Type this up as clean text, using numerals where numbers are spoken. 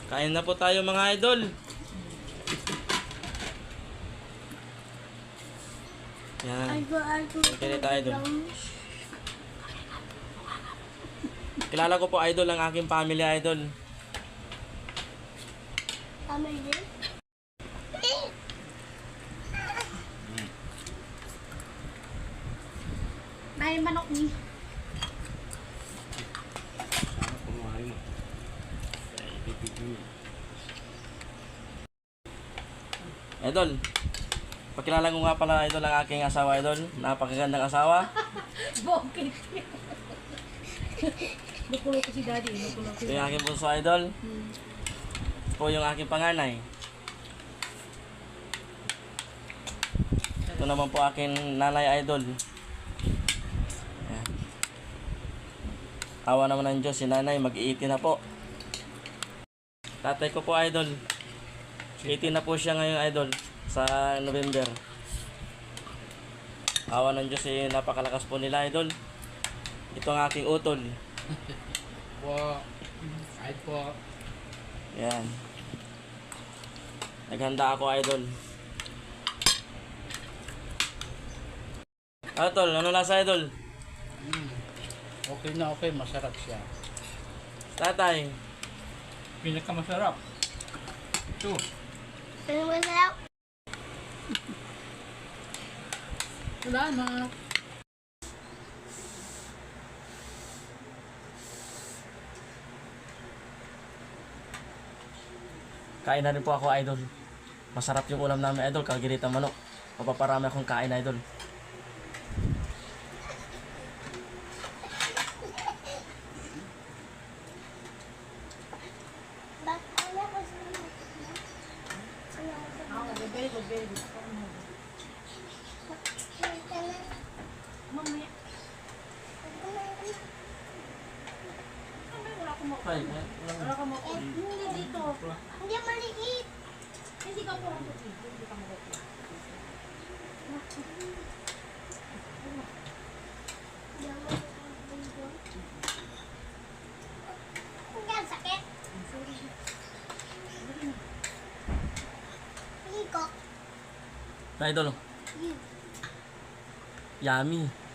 Kain na po tayo mga idol. Yan. Kain tayo idol. Kilala ko po idol ang aking family idol. Family? May manok ni. Idol, pakilala ko nga pala idol ang aking asawa idol. Napakagandang asawa. Bokit. Nakulo ko si daddy. Ito yung aking bunso idol. Ito po yung aking panganay. Ito naman po aking nanay idol. Ayan. Awa naman ng Diyos, si nanay mag-18 na po. Tatay ko po idol. 18 na po siya ngayon idol sa November. Awa ng Diyos, napakalakas po nila idol. Ito ang aking utol. Po. Kahit po. Yan. Naghanda ako idol. Tol, ano lasa idol? Okay na okay, masarap siya. Tatay. Pinakamasarap. Ito. Ano ba sa'yo? Salamat. Kain na rin po ako idol. Masarap yung ulam namin idol, kagiritan manok. Mapaparami akong kain idol. Mamaya. Ay, Hindi dito. Hindi maliit. Hindi ka po hindi ka maliit. Ang sakit. idol. Yummy.